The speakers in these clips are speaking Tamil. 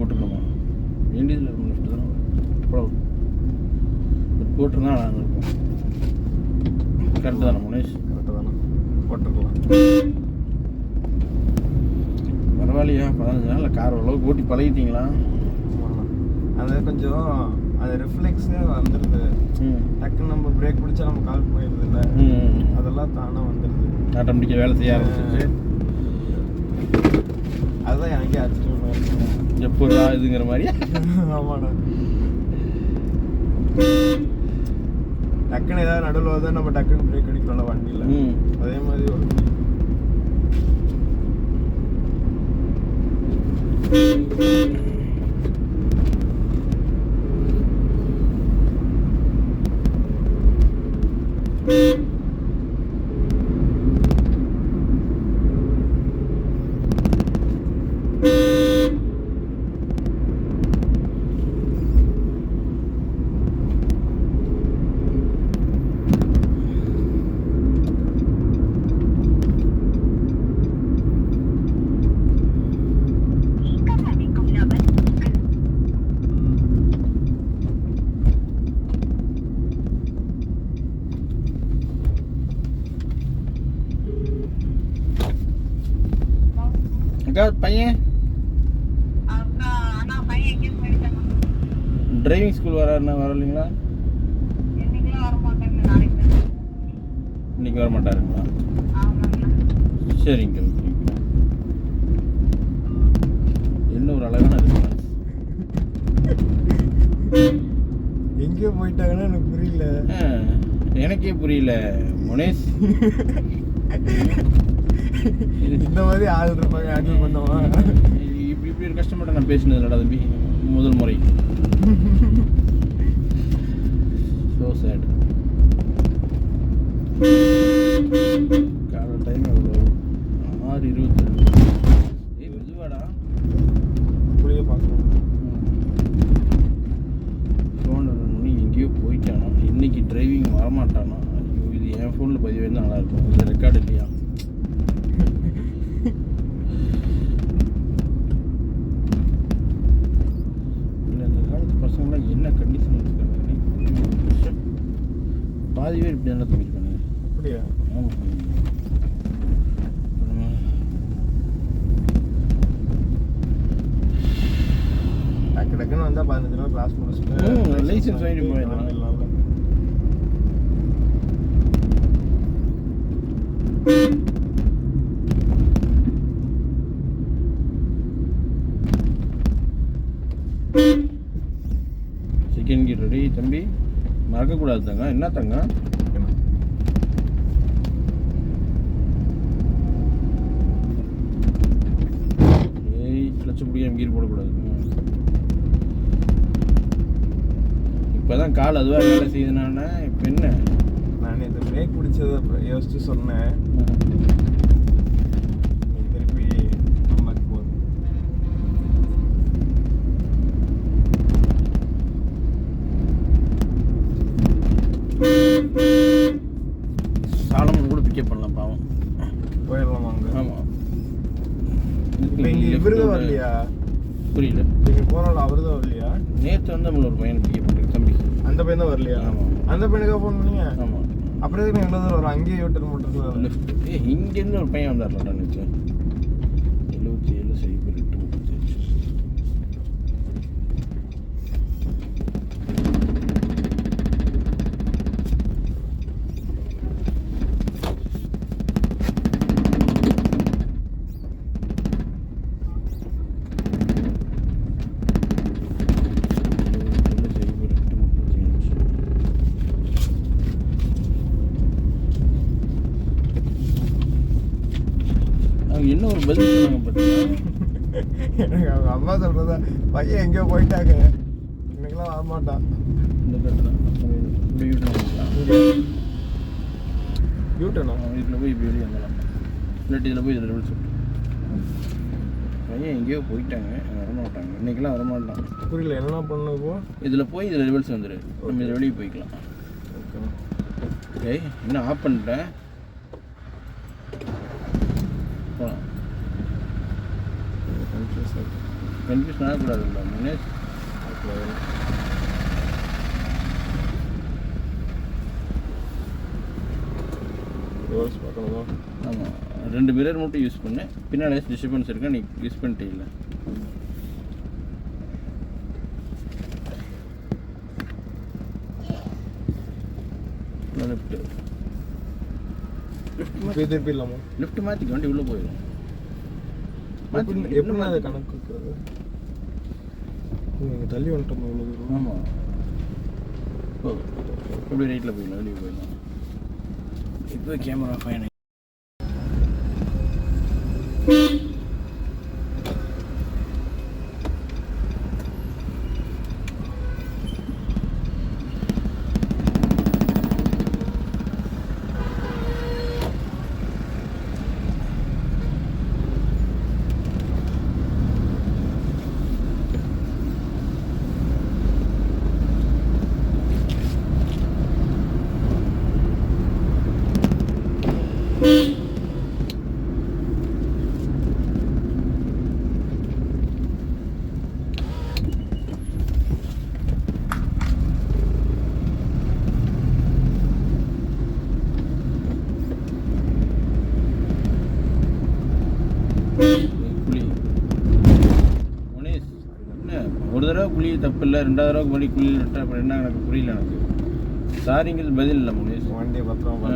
போட்டுக்கணுமா? வேண்டியதில் இருக்கும் லெஃப்ட் தானே போட்டுருந்தா நல்லா இருக்கும். கரெக்டு தானே முனேஷ்? கரெக்டு தானே, போட்டுருக்கலாம். பரவாயில்லையா? 15 நாளில் கார் ஓரளவுக்கு ஓட்டி பழகிட்டீங்களா? அது கொஞ்சம் அது ரிஃப்ளெக்ஸே வந்துடுது. டக்குன்னு நம்ம பிரேக் பிடிச்சா நம்ம கால் போயிடுது இல்லை, அதெல்லாம் தானாக வந்துடுது. ஆட்டோமேட்டிக்காக வேலை செய்ய ஆரம்பிச்சிச்சு. அதுதான் எனக்கே ஆச்சரியமாக எப்போதா இதுங்கிற மாதிரி. ஆமாண்ணா, டக்குன்னு ஏதாவது நடுவில் வந்து நம்ம டக்குன்னு பிரேக் அடிக்கிறோம்ல வண்டியில், அதே மாதிரி ஒரு பையன் டிரைவிங் ஸ்கூல் வராருன்னா வரலைங்களா? இன்னைக்கு வர மாட்டாருங்களா? சரிங்க. என்ன ஒரு அழகான இருக்கு. எங்கேயோ போயிட்டாங்கன்னா எனக்கு புரியல. எனக்கே புரியல முனேஷ். இந்த மாதிரி ஆள் இருப்பாங்க, ஹேண்டில் பண்ணுவா. இப்படி ஒரு கஷ்டப்பட்ட நான் பேசினது இல்லடா தம்பி, முதல் முறை. So sad. காலை டைம் எவ்வளோ? 6:22. மெதுவாடா, புளிய பார்க்கணும். ஃபோன் பண்ணி எங்கேயோ போயிட்டானோ, இன்னைக்கு டிரைவிங் வரமாட்டானோ. ஐயோ, இது என் ஃபோனில் பதிவு இருந்தால் நல்லாயிருக்கும். இது ரெக்கார்டு இல்லையா? பசங்களாம் என்ன கண்டிஷன் வச்சுருக்காங்க? பாதி பேர் இப்படி என்ன தம்பிருக்காங்க. அப்படியா? ஆமாம். டக்கு டக்குன்னு வந்தால் 15 நாள் கிளாஸ் முடிச்சுட்டு லைசன்ஸ் வாங்கிட்டு போயிடலாம். செகண்ட் கியர் ரெடி தம்பி, மறக்கக்கூடாது தங்க. என்ன தங்க? ஏய், கிளச்சு பிடிக்காம கீர் போடக்கூடாது. இப்போதான் கால் அதுவாக வேலை செய்யுதுனானே. இப்போ என்ன, நான் இந்த பிரேக் பிடிச்சதை யோசிச்சு சொன்னேன். திருப்பி அம்மாக்கு போகுது. சாலமன் கூட பிக்கப் பண்ணலாம் பாவம். போயிடலாமா அங்கே? ஆமாம். இப்போ இங்கே இவருதான் வரலையா? புரியல. நீங்கள் போகிறாள் அவருதான் வரலையா? நேற்று வந்து நம்மள ஒரு பையனை பிக்கப் பண்ணிருக்கு தம்பி. அந்த பையன் தான் வரலையா? ஆமாம். அந்த பையனுக்காக ஃபோன் பண்ணீங்க? ஆமாம். அப்புறம் எதுக்கு எவ்வளோ தூரம் வரும்? அங்கேயே யூட்டர் போட்டுருக்கலாம். லெஃப்ட். இங்கேருந்து ஒரு பையன் வந்தார்லடா நேற்று. 77 என்ன ஒரு பதில் சொன்னாங்க பார்த்தீங்கன்னா, எனக்கு அவங்க அம்மா சொல்கிறதா, பையன் எங்கேயோ போயிட்டாங்க, இன்னைக்கெல்லாம் வரமாட்டான். இந்த கட்டணா இப்படி யூட்டனா வீட்டில் போய் இப்படி வெளியே வந்துடலாம். இல்லாட்டி இதில் போய் இதில் விட சொல்லிட்டு பையன் எங்கேயோ போயிட்டாங்க, வரமாட்டாங்க, இன்றைக்கெல்லாம் வரமாட்டான். புரியல, என்னென்ன பண்ணணும் இப்போ? இதில் போய் இதில் ரிவல்ஸ் வந்துடு, நம்ம இதில் வெளியே போய்க்கலாம். ஓகே, இன்னும் ஆஃப் பண்ணிட்டேன். போகலாம். கன்ஃபியூஷன் ஆகக்கூடாதுல்ல முனேஷ். ரிவர்ஸ் பார்க்கணுமா? ஆமாம், 2 மிரர் மட்டும் யூஸ் பண்ணேன். பின்னாடி டிஸ்டர்பன்ஸ் இருக்கா, நீ யூஸ் பண்ணிட்டே இல்லை. லெஃப்ட் திருப்பிடலாமா? லெஃப்ட் மாற்றிக்க, வண்டி உள்ளே போயிடும். எப்படி அதை கணக்கு வைக்கிறது? நீங்கள் தள்ளி வந்துட்டோம் இவ்வளோ தூரம். ஆமாம், ஓ எப்படி ரைட்டில் போயிடலாம், வெளியே போயிடலாம். இப்போ கேமரா ஃபைன். குழி முனேஷ், என்ன ஒரு தடவை குழி தப்பு இல்லை, 2வது தடவை மறுபடி குழியில் விட்டா அப்புறம் என்ன எனக்கு புரியல. எனக்கு சாரிங்கிறது பதில் இல்லை முனேஷ். வண்டியை பத்திரமா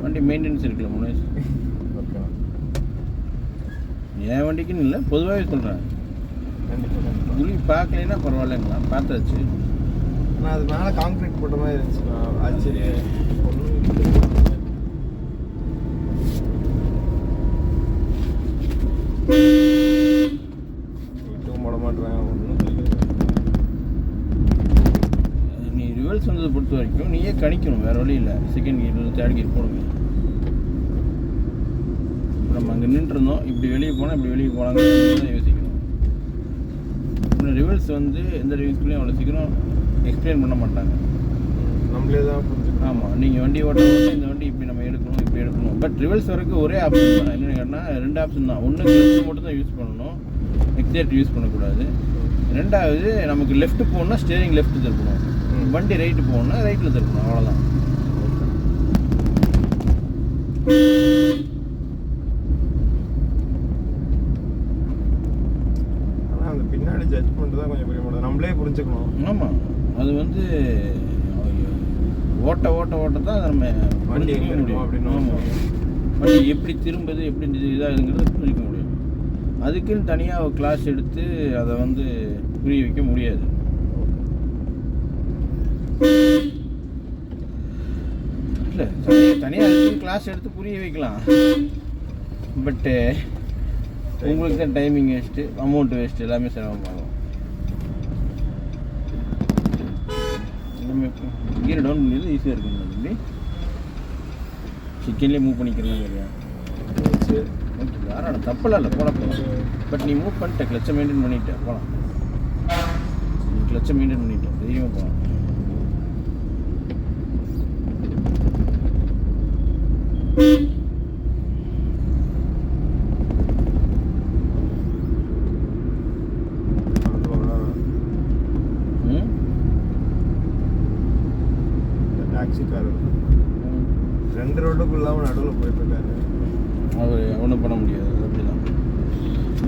வண்டி மெயின்டெனன்ஸ் இருக்குல்ல முனேஷ். என் வண்டிக்குன்னு இல்லை, பொதுவாகவே சொல்கிறேன். குழி பார்க்கலைன்னா பரவாயில்லைங்களா, பார்த்தாச்சு. ஆனால் அது மேலே கான்க்ரீட் போட்ட மாதிரி இருந்துச்சுண்ணா. அது சரி, போட மாட்டேன் ஒன்றும். நீ ரிவல்ஸ் வந்ததை பொறுத்த வரைக்கும் நீயே கணிக்கணும், வேறு வழி இல்லை. செகண்ட் கியர் 3rd கியர் போடுங்க. இப்போ நம்ம அங்கே நின்றுருந்தோம், இப்படி வெளியே போனால் இப்படி வெளியே போனாங்கன்னு தான் யோசிக்கணும். இப்போ ரிவல்ஸ் வந்து எந்த ரிவல்ஸ்லையும் அவ்வளோ சீக்கிரம் எக்ஸ்பிளைன் பண்ண மாட்டாங்க, நம்மளே தான் புரிஞ்சுக்கணும். ஆமாம், நீங்கள் வண்டி ஓட்ட இந்த வண்டி இப்படி நம்ம எடுக்கணும், இப்படி எடுக்கணும். பட் ரிவல்ஸ் வரைக்கும் ஒரே ஆப்ஷன் தான். என்னென்னு கேட்டால் 2 ஆப்ஷன் தான். ஒன்று கிளச் மட்டும் தான் யூஸ் பண்ணணும், எக்ஸேட் யூஸ் பண்ணக்கூடாது. 2வது நமக்கு லெஃப்ட் போகணுன்னா ஸ்டேரிங் லெஃப்ட் திருப்பணும், வண்டி ரைட்டு போகணுன்னா ரைட்டில் திருப்பணும், அவ்வளோதான். ஆனால் அந்த பின்னாடி ஜட்ஜ்மெண்ட் தான் கொஞ்சம் புரிய மாட்டேன், நம்மளே புரிஞ்சுக்கணும். ஆமாம், அது வந்து ஓட்ட ஓட்ட ஓட்ட தான் நம்ம வண்டி புரிஞ்சிக்க முடியும். அப்படின்னு. ஆமாம், வண்டி எப்படி திரும்புது, எப்படி இதாகுங்கிறது புரிஞ்சிக்க முடியும். அதுக்குன்னு தனியாக ஒரு கிளாஸ் எடுத்து அதை வந்து புரிய வைக்க முடியாது. இல்லை, தனியாக அதுக்கு கிளாஸ் எடுத்து புரிய வைக்கலாம். பட்டு உங்களுக்கு தான் டைமிங் வேஸ்ட்டு, அமௌண்ட் வேஸ்ட்டு, எல்லாமே சிரமமாகும். கியர் டவுன் பண்ணியது ஈஸியாக இருக்கும். அப்படி சிக்கன்லேயே மூவ் பண்ணிக்கலாம் இல்லையா? சரி, ஓகே, யாரோட தப்பெல்லாம் இல்லை, போகலாம். பட் நீ மூவ் பண்ணிட்ட, கிளச்சை மெயின்டைன் பண்ணிட்ட போகலாம். நீ கிளச்சை மெயின்டைன் பண்ணிட்ட, தைரியமாக போகலாம். டாக்ஸிக்காரர் 2 ரோட்டுக்குள்ளாமல் நடுவில் போயிட்டு இருக்காரு. அவர் ஒன்றும் பண்ண முடியாது, அது அப்படி தான்.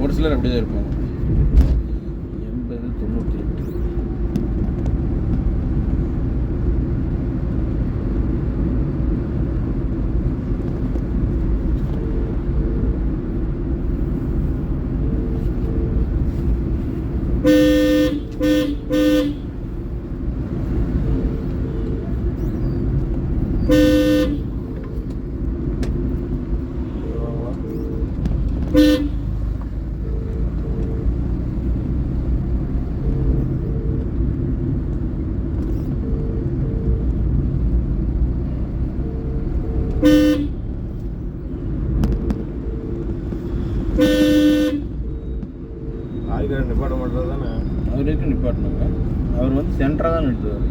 ஒரு சிலர் அப்படி தான் இருப்பாங்க. 80, 98. ஆள்கார நிப்பாட்ட மாட்டது தானே. அவர் இருக்க நிப்பாட்டணுங்க. அவர் வந்து சென்டராக தான் நிறுத்துவார்.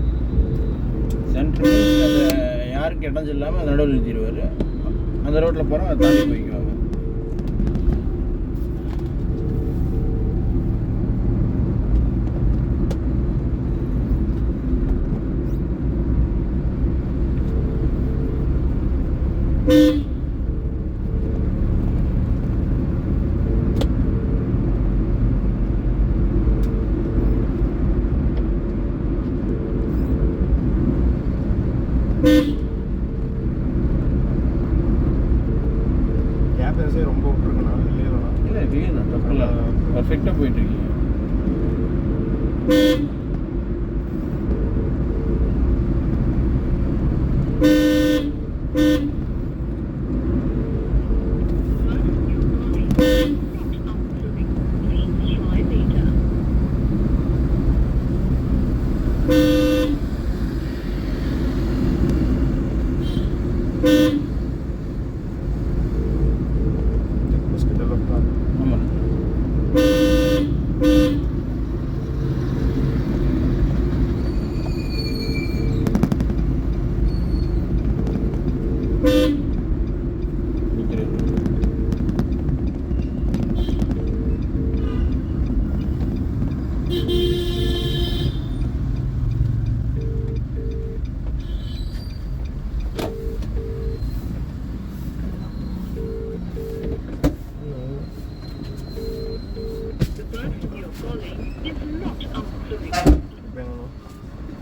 சென்டர் அந்த யாருக்கு இடம் இல்லாமல் அந்த நடுவில் நிறுத்திடுவார். அந்த ரோட்டில் போகிறோம், அதை தாண்டி போய்க்குவாங்க. கேப் ஏசி ரொம்ப விட்டுருக்கண்ணா இல்லையா? இல்லை கிளியர் தான், தப்புலாம் பர்ஃபெக்டாக போயிட்டுருக்கீங்க. ஆமாம். நிற்கிறது.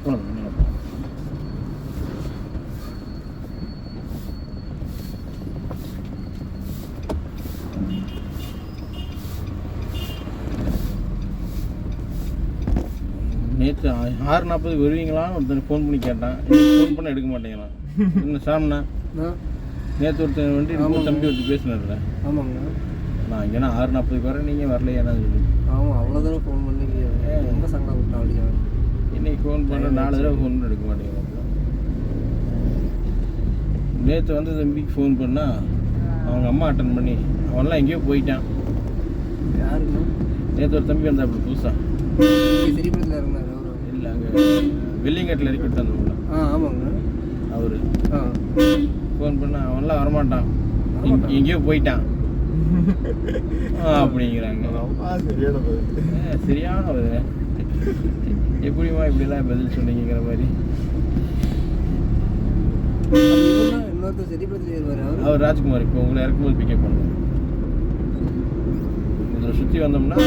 போனது மேலே போகணும். நேற்று 6:40 வருவீங்களான்னு ஒருத்தர் ஃபோன் பண்ணி கேட்டான். ஃபோன் பண்ண எடுக்க மாட்டேங்கிறான். என்ன சாம்ண்ணா, நேற்று ஒருத்தர் வண்டி இருக்கும் தம்பி ஒருத்தர் பேசினார்ல. ஆமாங்க. நான் இங்கேனா 6:40 வரேன், நீங்கள் வரலையானா சொல்லி. ஆமாம், அவ்வளோ தூரம் ஃபோன் பண்ணி ரொம்ப சங்கம் விட்டா அப்படியா. இன்னைக்கு ஃபோன் பண்ண 4 தடவை ஃபோன் பண்ண எடுக்க மாட்டேங்கிறான். நேற்று வந்து தம்பிக்கு ஃபோன் பண்ணால் அவங்க அம்மா அட்டன் பண்ணி அவன்லாம் எங்கேயோ போயிட்டான். யாருங்க? நேற்று ஒரு தம்பி வந்தா அப்படி புதுசாக சிரிப்பத்தில் இருந்தார் அவரு. இல்லை, அங்கே வெள்ளிங்காட்டில் இறக்கி விட்டு வந்தவங்கள ஆமாங்க. அவர் ஃபோன் பண்ண அவன்லாம் வரமாட்டான், எங்கேயோ போயிட்டான் அப்படிங்கிறாங்க. சரியான ஒரு எப்படிமா இப்படிலாம் பதில் சொன்னீங்கிற மாதிரி. இன்னொருத்தர் சிரிப்பத்தில் இருவார். அவர் ராஜ்குமார். இப்போ உங்களை இறக்கும்போது பிக்கப் பண்ணுவோம். இதில் சுற்றி வந்தோம்னா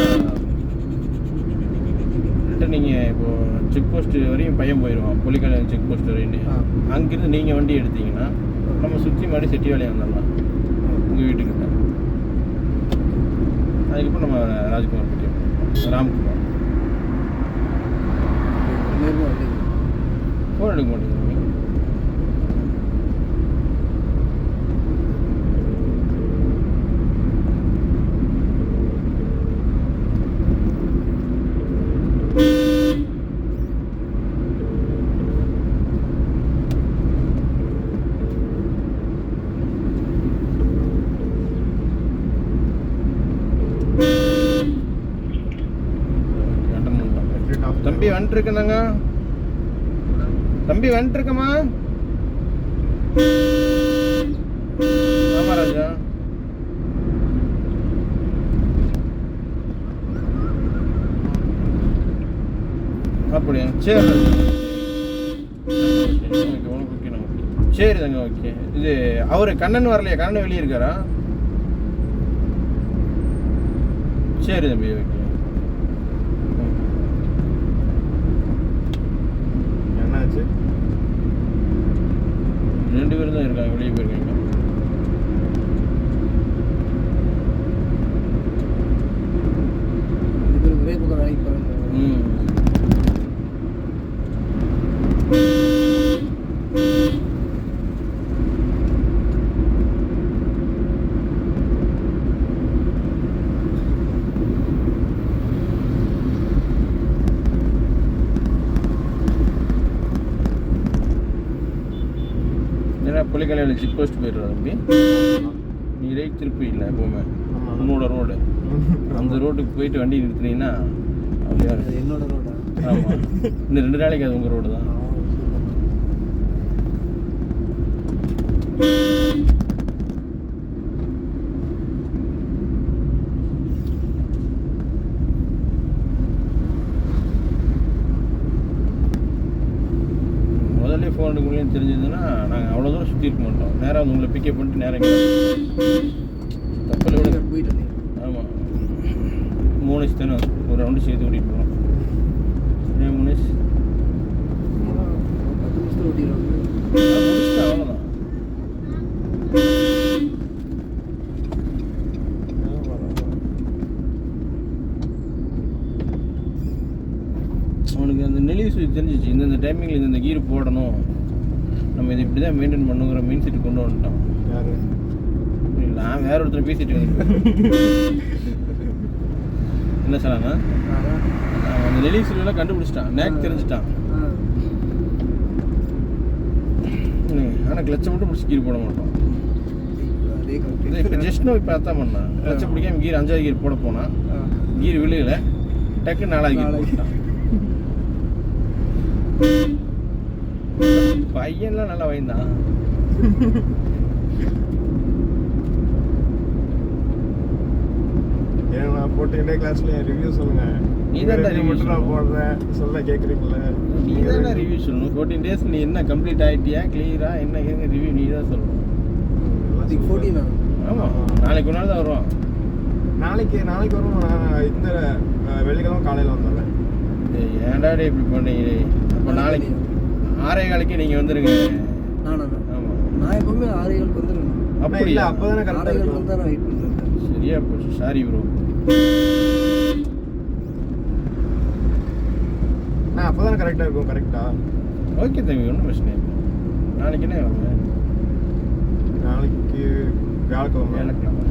நீங்கள் இப்போது செக் போஸ்ட் வரையும் பையன் போயிடுவான், பொலிக்கால செக் போஸ்ட் வரையும். அங்கேருந்து நீங்கள் வண்டி எடுத்தீங்கன்னா நம்ம சுற்றி மாதிரி செட்டி வேலையை வந்துடலாம் உங்கள் வீட்டுக்கிட்ட. அதுக்கப்புறம் நம்ம ராஜ்குமார் பிக்கப், ராம்குமார். ஃபோன் எடுக்க மாட்டேங்குது. தம்பி வந்துருக்கேனாங்க, தம்பி வந்துருக்கம்மா. ஆமா ராஜா. அப்படியா, சரி சரி தாங்க, ஓகே. இது அவரு கண்ணன் வரலையா? கண்ணன் வெளியே இருக்காரா? சரி தம்பி, ஓகே. என்னாச்சு? 2 பேரும் தான் இருக்காங்க, வெளியே போயிருக்காங்க. ஒரே பக்கம் வேலைக்கு போகிறாங்க. புலிக்கலையில் செக் போஸ்ட் போயிடுறா தம்பி. நீ ரைட் திருப்பி இல்லை எப்போவுமே உன்னோட ரோடு, அந்த ரோட்டுக்கு போயிட்டு வண்டி நிறுத்தினீங்கன்னா அப்படியா என்னோட ரோடா? ஆமாம், இந்த 2 நாளைக்கு அது உங்கள் ரோடு தான். முதல்ல ஃபோன் எடுக்க முடியும்னு தெரிஞ்சதுன்னா நாங்கள் அவ்வளோ தூரம் சுற்றி இருக்க மாட்டோம். நேராக வந்து உங்களை பிக்கப் பண்ணிட்டு நேரம் தப்பில் விட போயிட்டு. ஆமாம், 3 தானே ஒரு ரவுண்டு சேர்த்து ஓட்டிகிட்டு போகிறோம். 3 10 நிமிஷத்தில் ஓட்டிடுவாங்க. முடிச்சுட்டு அவ்வளோதான். எனக்கு தெரிஞ்சிச்சு இந்த டைமிங்கில் இந்த கீர் போடணும், நம்ம இது இப்படி தான் மெயின்டைன் பண்ணுங்கிற மெயின் செட் கொண்டு வந்துட்டோம். யாரு நான் வேற ஒருத்தர் பேசிட்டு வந்துட்டேன். என்ன சொல்லாண்ணா, அந்த நெலி சிலுவெல்லாம் கண்டுபிடிச்சிட்டான், நேக் தெரிஞ்சிட்டான். ஆனால் கிளச்சை மட்டும் பிடிச்சி கீர் போட மாட்டோம். இப்போ ஜஸ்ட் இப்போ அதான் பண்ணான், கிளச்சை பிடிக்காம கீர் 5வது கீர் போட போனான், கீர் விழுகலை, டக்கு 4வது கீர் போட்டான். பையன்லாம் நல்லா வாய்ந்தான். ஏன்னா போட்டுக்கிட்டே கிளாஸ்ல ரிவ்யூ சொல்லுங்க. நீ தான் ரிவ்யூ நான் போடுறேன் சொல்ல கேட்குறீங்களா? நீ தான் ரிவ்யூ சொல்லணும். 14 days நீ என்ன கம்ப்ளீட் ஆகிட்டியா, கிளியரா என்ன ரிவ்யூ நீ தான் சொல்லணும். 14 ஆமாம், நாளைக்கு ஒரு நாள் தான் வருவோம். நாளைக்கு வரும். நான் இந்த வெள்ளிக்கிழமை காலையில் வந்துடுறேன். ஏன்டா டே இப்படி பண்ணீங்க? அப்போ நாளைக்கு 6:15 நீங்கள் வந்துடுங்க. நானா? ஆமாம், நான் எப்பவுமே 6:00 வந்துடுவேன். அப்படி இல்லை அப்போ தானே கரெக்டாக 6:00 இருக்கும். தான் நான் வெயிட் பண்ணுறேன். சரியா போச்சு, சாரி ப்ரோ. நான் அப்போ தானே கரெக்டாக இருக்கும். கரெக்டா? ஓகே தம்பி, ஒன்றும் பிரச்சனை இல்லை. நாளைக்கு என்ன கிழமை? நாளைக்கு வியாழக்கிழமை. வேலைக்கிழமை.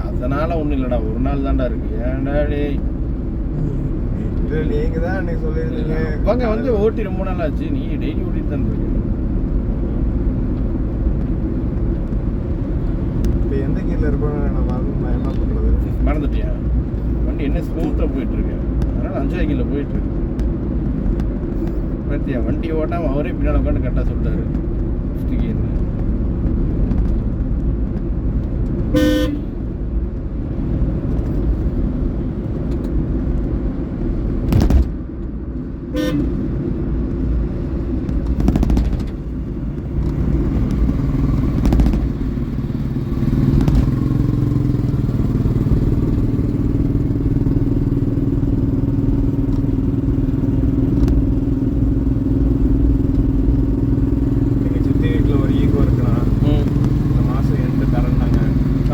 அதனால ஒன்றும் இல்லைடா, ஒரு நாள் தான்டா இருக்கு. ஏன்டா டே? இல்லை நீங்கள் தான் அன்னைக்கு சொல்லியிருந்தீங்க. அவங்க வந்து ஓட்டி ரொம்ப நாள் ஆச்சு, நீ டெய்லி ஓட்டிட்டு தான் இருக்கு. இப்போ எந்த கீரில் இருக்கணும் நான் என்ன பண்ணுறது? மறந்துட்டியா? வண்டி என்ன ஸ்மூத்தாக போயிட்டு இருக்கு, அதனால 5வது கீரில் போயிட்டு இருக்கு. பார்த்தியா, வண்டி ஓட்டாமல் அவரே பின்னால் உட்காந்து கரெக்டாக சொல்லிட்டாரு 5th கீர். எங்கள் சித்தி வீட்டில் ஒரு ஈகோ இருக்குன்னா இந்த மாதம் எந்த தரேன்னாங்க.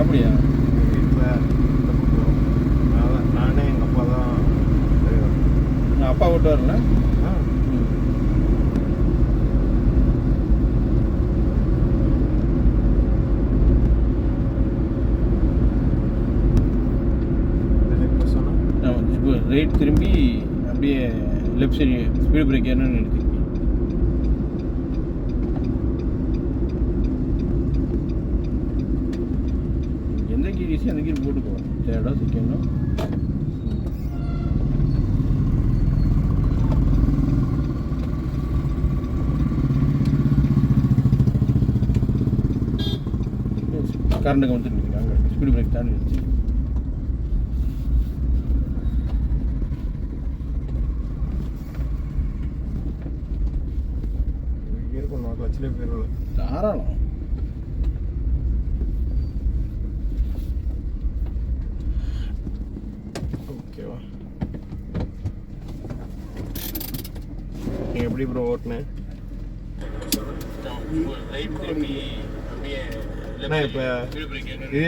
அப்படியா? எங்கள் வீட்டில் இந்த பக்கம் நானே எங்கள் அப்பா தான். நான் அப்பா ஓட்டு வரல. இப்போ ரைட் திரும்பி அப்படியே லெஃப்ட் சைடு ஸ்பீடு பிரேக் ஏறணும்னு நிறுத்தி. எந்த கீர் ஈஸி அந்த கீர் போட்டுக்கோ. தேர்டோ செகண்டோ. கரண்ட் வந்துட்டு இருக்காங்க, ஸ்பீடு பிரேக் தான் இருந்துச்சு. இருக்கணும் கிளச்சிலே போயிடல. தாராளம். ஓகேவா? நீ எப்படி ப்ரோ ஓட்டுனேன்? இப்போ இதே